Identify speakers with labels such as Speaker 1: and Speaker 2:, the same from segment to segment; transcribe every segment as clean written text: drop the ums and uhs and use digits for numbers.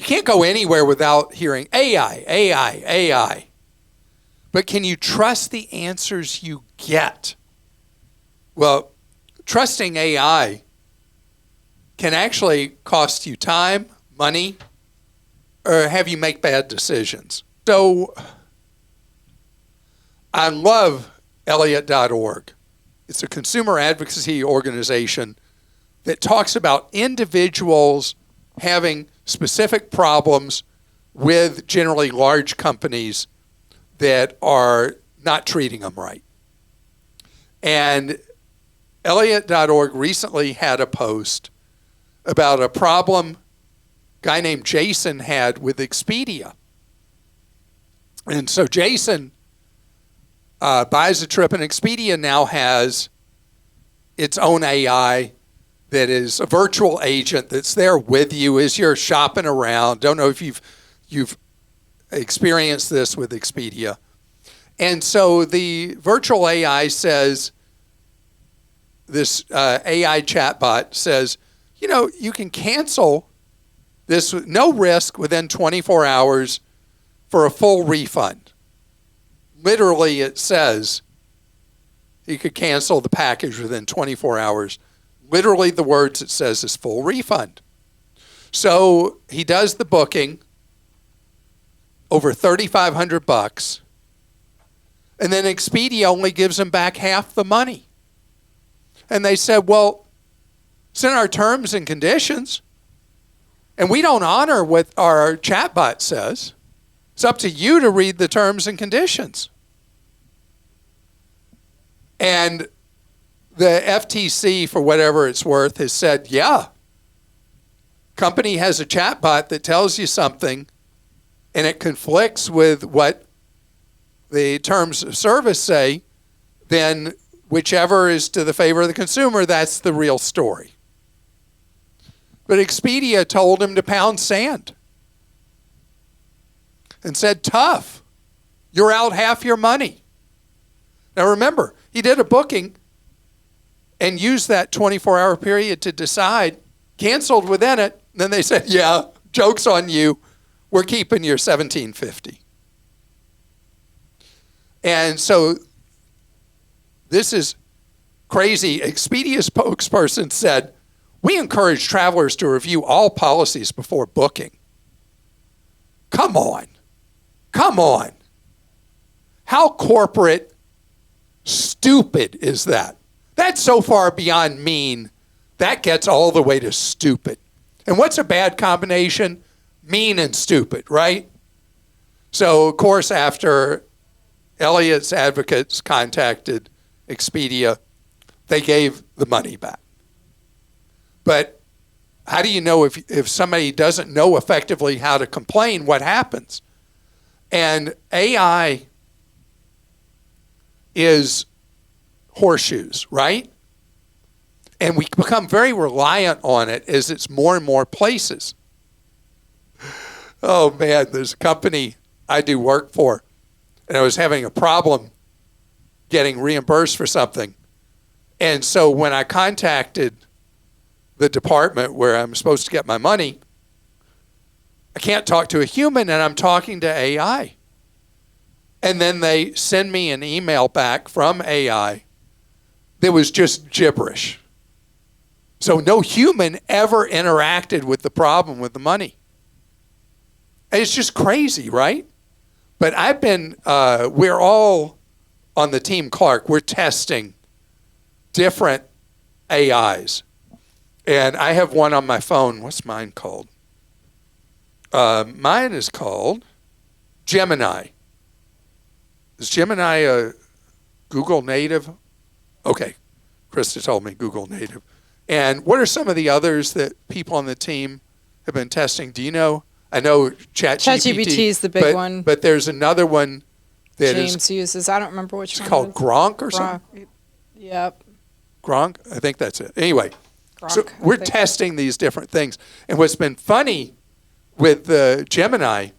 Speaker 1: can't go anywhere without hearing AI, AI, AI. But can you trust the answers you get? Well, trusting AI can actually cost you time, money, or have you make bad decisions. So I love Elliott.org. It's a consumer advocacy organization that talks about individuals having specific problems with generally large companies that are not treating them right. And Elliott.org recently had a post about a problem a guy named Jason had with Expedia. And so Jason buys a trip, and Expedia now has its own AI that is a virtual agent that's there with you as you're shopping around. Don't know if you've experienced this with Expedia. And so the virtual AI says, this AI chatbot says, you can cancel this with no risk within 24 hours for a full refund. Literally, it says you could cancel the package within 24 hours. Literally, the words it says is full refund. So he does the booking, over $3,500, and then Expedia only gives him back half the money. And they said, well, it's in our terms and conditions, and we don't honor what our chatbot says. It's up to you to read the terms and conditions. And the FTC, for whatever it's worth, has said, yeah, company has a chatbot that tells you something and it conflicts with what the terms of service say, then whichever is to the favor of the consumer, that's the real story. But Expedia told him to pound sand and said, tough, you're out half your money. Now remember, he did a booking and used that 24-hour period to decide, canceled within it, and then they said, yeah, joke's on you, we're keeping your $1,750. And so this is crazy. Expedia's spokesperson said, we encourage travelers to review all policies before booking. Come on. How corporate stupid is that? That's so far beyond mean, that gets all the way to stupid. And what's a bad combination? Mean and stupid, right? So, of course, after Elliott's advocates contacted Expedia, they gave the money back. But how do you know if somebody doesn't know effectively how to complain, what happens? And AI is horseshoes, right? And we become very reliant on it as it's more and more places. Oh man, there's a company I do work for, and I was having a problem getting reimbursed for something. And so when I contacted the department where I'm supposed to get my money, I can't talk to a human, and I'm talking to AI. And then they send me an email back from AI that was just gibberish. So no human ever interacted with the problem with the money. And it's just crazy, right? But we're all on the Team Clark. We're testing different AIs. And I have one on my phone. What's mine called? Mine is called Gemini. Is Gemini a Google native? Okay. Krista told me Google native. And what are some of the others that people on the team have been testing? Do you know? I know ChatGPT
Speaker 2: is the big one.
Speaker 1: But there's another one that
Speaker 2: James uses. I don't remember which one.
Speaker 1: It's called Gronk or something?
Speaker 2: Yep.
Speaker 1: Gronk? I think that's it. Anyway,
Speaker 2: Gronk,
Speaker 1: so we're testing these different things. And what's been funny with the Gemini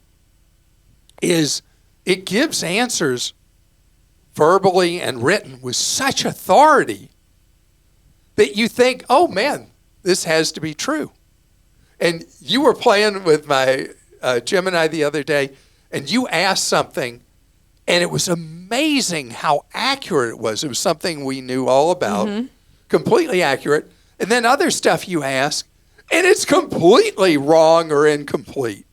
Speaker 1: is it gives answers verbally and written with such authority that you think, oh man, this has to be true. And you were playing with my Jim and I the other day, and you asked something, and it was amazing how accurate it was. It was something we knew all about, completely accurate. And then other stuff you ask, and it's completely wrong or incomplete.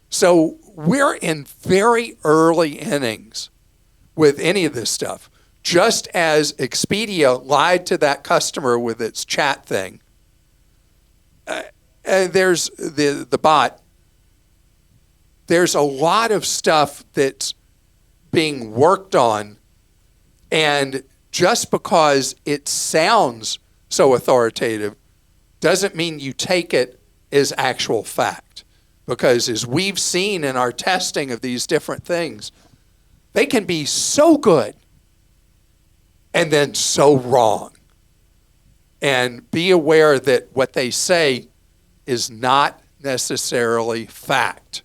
Speaker 1: So we're in very early innings with any of this stuff. Just as Expedia lied to that customer with its chat thing, there's the bot. There's a lot of stuff that's being worked on, and just because it sounds so authoritative doesn't mean you take it as actual fact. Because as we've seen in our testing of these different things, they can be so good and then so wrong. And be aware that what they say is not necessarily fact.